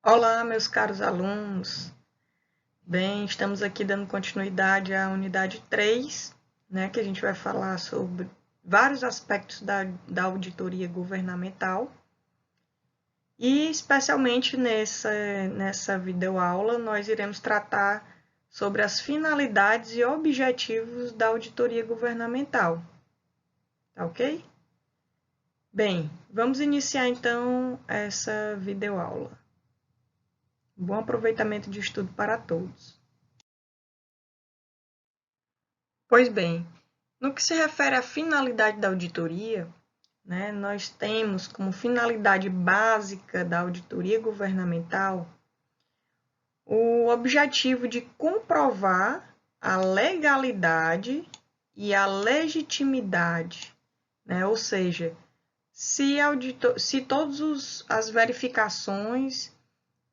Olá, meus caros alunos. Bem, estamos aqui dando continuidade à unidade 3, né, que a gente vai falar sobre vários aspectos da auditoria governamental. E, especialmente nessa videoaula, nós iremos tratar sobre as finalidades e objetivos da auditoria governamental. Tá ok? Bem, vamos iniciar então essa videoaula. Bom aproveitamento de estudo para todos. Pois bem, no que se refere à finalidade da auditoria, né, nós temos como finalidade básica da auditoria governamental o objetivo de comprovar a legalidade e a legitimidade, né, ou seja, se todas as verificações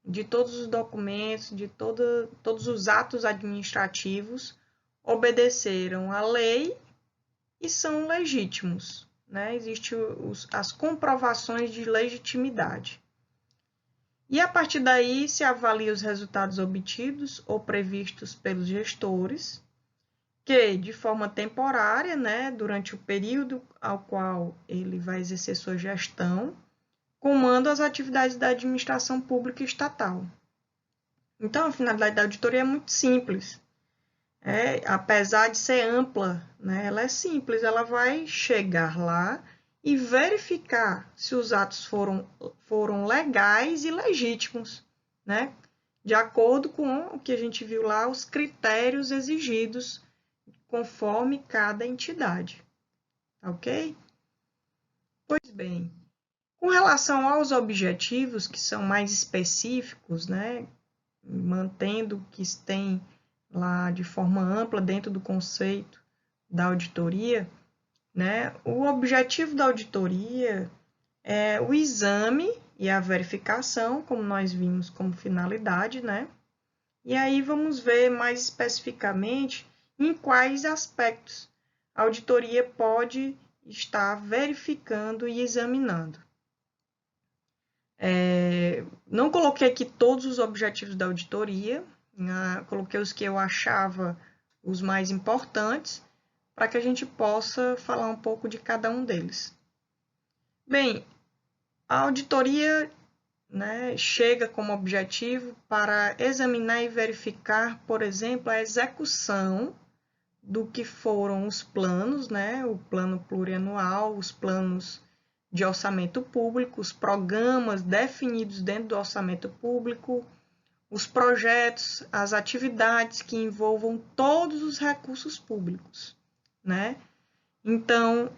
de todos os documentos, de todos os atos administrativos obedeceram à lei e são legítimos, né? Existem as comprovações de legitimidade. E a partir daí se avalia os resultados obtidos ou previstos pelos gestores, que de forma temporária, né, durante o período ao qual ele vai exercer sua gestão, comanda as atividades da administração pública estatal. Então, a finalidade da auditoria é muito simples. Apesar de ser ampla, né, ela é simples, ela vai chegar lá e verificar se os atos foram legais e legítimos, né, de acordo com o que a gente viu lá, os critérios exigidos conforme cada entidade, ok? Pois bem, com relação aos objetivos, que são mais específicos, né, mantendo o que tem lá de forma ampla dentro do conceito da auditoria, né? O objetivo da auditoria é o exame e a verificação, como nós vimos como finalidade, né? E aí vamos ver mais especificamente em quais aspectos a auditoria pode estar verificando e examinando. Não coloquei aqui todos os objetivos da auditoria, coloquei os que eu achava os mais importantes, para que a gente possa falar um pouco de cada um deles. Bem, a auditoria, né, chega como objetivo para examinar e verificar, por exemplo, a execução do que foram os planos, né, o plano plurianual, os planos de orçamento público, os programas definidos dentro do orçamento público, os projetos, as atividades que envolvam todos os recursos públicos, né? Então,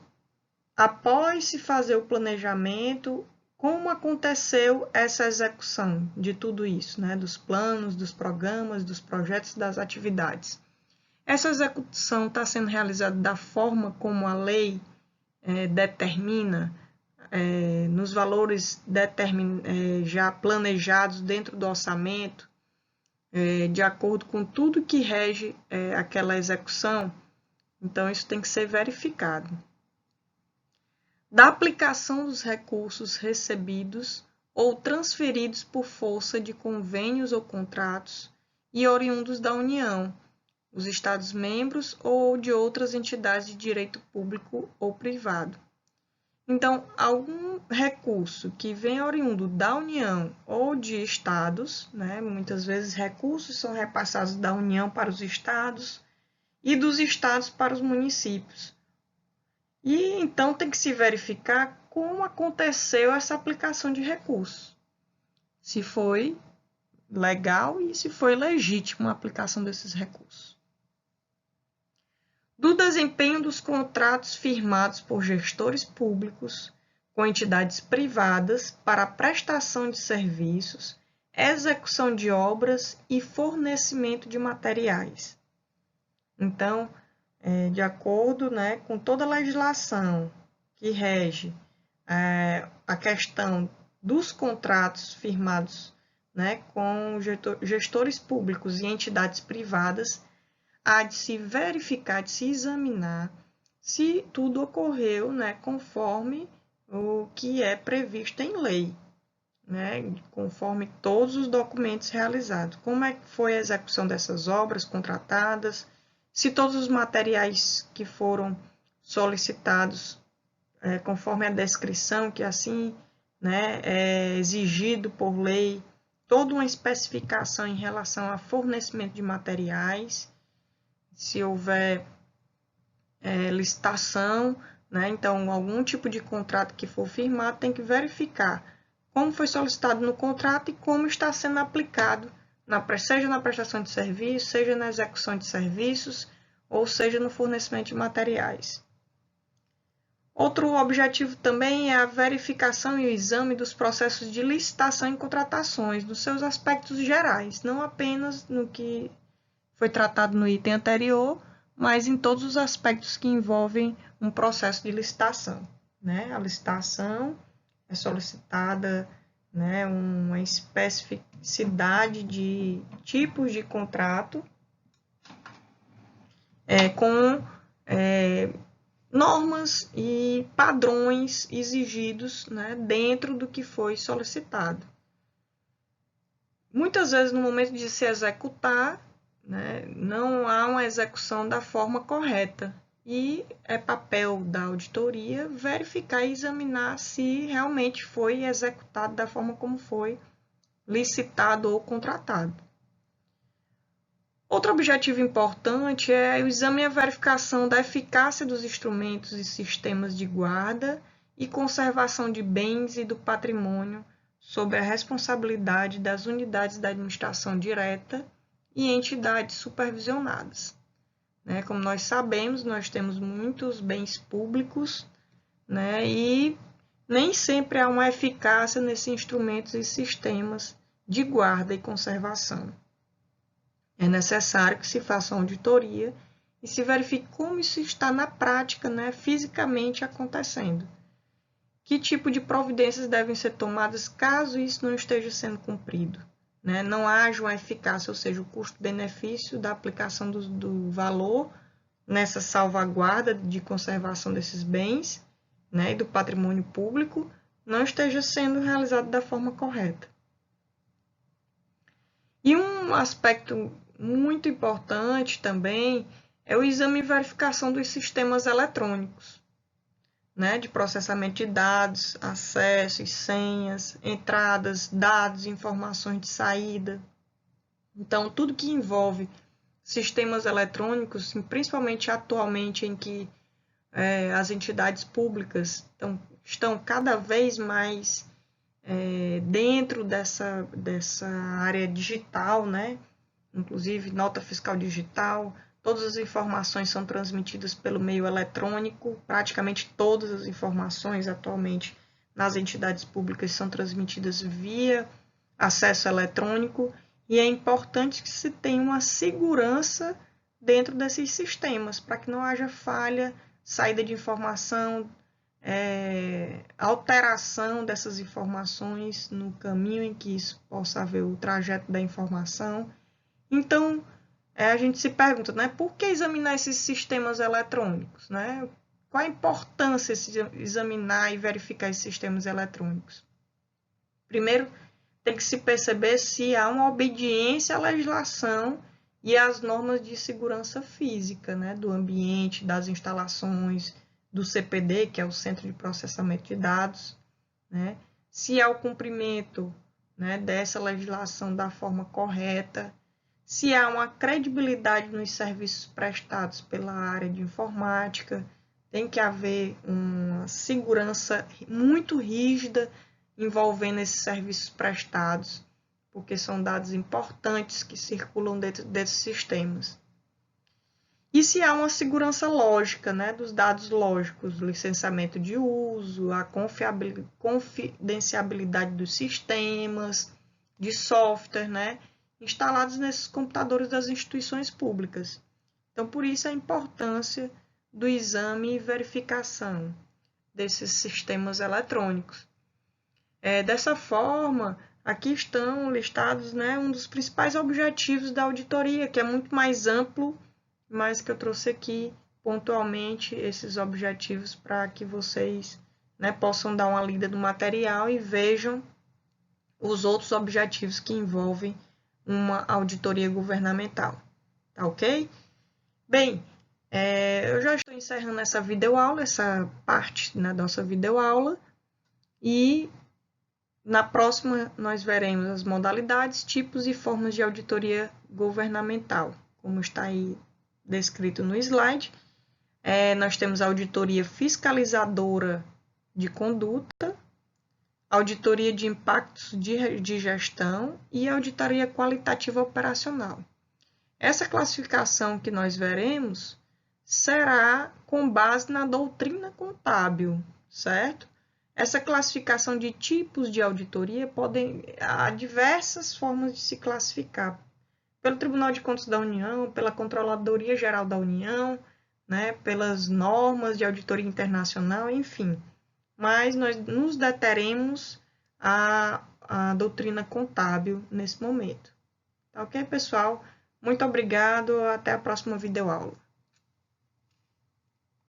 após se fazer o planejamento, como aconteceu essa execução de tudo isso, né? Dos planos, dos programas, dos projetos, das atividades. Essa execução está sendo realizada da forma como a lei determina, nos valores já planejados dentro do orçamento, de acordo com tudo que rege aquela execução. Então, isso tem que ser verificado. Da aplicação dos recursos recebidos ou transferidos por força de convênios ou contratos e oriundos da União, os Estados-membros ou de outras entidades de direito público ou privado. Então, algum recurso que vem oriundo da União ou de estados, né, muitas vezes recursos são repassados da União para os estados e dos estados para os municípios. E então tem que se verificar como aconteceu essa aplicação de recursos. Se foi legal e se foi legítima a aplicação desses recursos. Do desempenho dos contratos firmados por gestores públicos com entidades privadas para a prestação de serviços, execução de obras e fornecimento de materiais. Então, de acordo, né, com toda a legislação que rege a questão dos contratos firmados, né, com gestores públicos e entidades privadas, há de se verificar, de se examinar se tudo ocorreu, né, conforme o que é previsto em lei, né, conforme todos os documentos realizados. Como é que foi a execução dessas obras contratadas, se todos os materiais que foram solicitados, conforme a descrição, que assim, né, é exigido por lei, toda uma especificação em relação a fornecimento de materiais, se houver licitação, né, então algum tipo de contrato que for firmado tem que verificar como foi solicitado no contrato e como está sendo aplicado, seja na prestação de serviço, seja na execução de serviços, ou seja no fornecimento de materiais. Outro objetivo também é a verificação e o exame dos processos de licitação e contratações, nos seus aspectos gerais, não apenas no que foi tratado no item anterior, mas em todos os aspectos que envolvem um processo de licitação, né? A licitação é solicitada, né, uma especificidade de tipos de contrato com normas e padrões exigidos, né, dentro do que foi solicitado. Muitas vezes, no momento de se executar, né, não há uma execução da forma correta. E é papel da auditoria verificar e examinar se realmente foi executado da forma como foi licitado ou contratado. Outro objetivo importante é o exame e a verificação da eficácia dos instrumentos e sistemas de guarda e conservação de bens e do patrimônio sob a responsabilidade das unidades da administração direta e entidades supervisionadas. Como nós sabemos, nós temos muitos bens públicos, e nem sempre há uma eficácia nesses instrumentos e sistemas de guarda e conservação. É necessário que se faça uma auditoria e se verifique como isso está na prática, fisicamente acontecendo. Que tipo de providências devem ser tomadas caso isso não esteja sendo cumprido? Não haja uma eficácia, ou seja, o custo-benefício da aplicação do valor nessa salvaguarda de conservação desses bens, e do patrimônio público, não esteja sendo realizado da forma correta. E um aspecto muito importante também é o exame e verificação dos sistemas eletrônicos, de processamento de dados, acessos, senhas, entradas, dados, informações de saída. Então, tudo que envolve sistemas eletrônicos, principalmente atualmente em que as entidades públicas estão cada vez mais dentro dessa área digital, inclusive nota fiscal digital, todas as informações são transmitidas pelo meio eletrônico, praticamente todas as informações atualmente nas entidades públicas são transmitidas via acesso eletrônico, e é importante que se tenha uma segurança dentro desses sistemas, para que não haja falha, saída de informação, alteração dessas informações no caminho em que isso possa haver o trajeto da informação. Então, a gente se pergunta, por que examinar esses sistemas eletrônicos? Qual a importância de examinar e verificar esses sistemas eletrônicos? Primeiro, tem que se perceber se há uma obediência à legislação e às normas de segurança física, do ambiente, das instalações, do CPD, que é o Centro de Processamento de Dados, se há o cumprimento dessa legislação da forma correta, se há uma credibilidade nos serviços prestados pela área de informática, tem que haver uma segurança muito rígida envolvendo esses serviços prestados, porque são dados importantes que circulam dentro desses sistemas. E se há uma segurança lógica, dos dados lógicos, licenciamento de uso, a confidencialidade dos sistemas, de software, instalados nesses computadores das instituições públicas. Então, por isso a importância do exame e verificação desses sistemas eletrônicos. Dessa forma, aqui estão listados um dos principais objetivos da auditoria, que é muito mais amplo, mas que eu trouxe aqui pontualmente esses objetivos para que vocês possam dar uma lida no material e vejam os outros objetivos que envolvem uma auditoria governamental. Tá ok? Bem, eu já estou encerrando essa videoaula, essa parte da nossa videoaula, e na próxima nós veremos as modalidades, tipos e formas de auditoria governamental, como está aí descrito no slide. Nós temos a auditoria fiscalizadora de conduta, auditoria de impactos de gestão e auditoria qualitativa operacional. Essa classificação que nós veremos será com base na doutrina contábil, certo? Essa classificação de tipos de auditoria há diversas formas de se classificar. Pelo Tribunal de Contas da União, pela Controladoria Geral da União, né, pelas normas de auditoria internacional, enfim. Mas nós nos deteremos à doutrina contábil nesse momento. Tá ok, pessoal? Muito obrigado, até a próxima videoaula.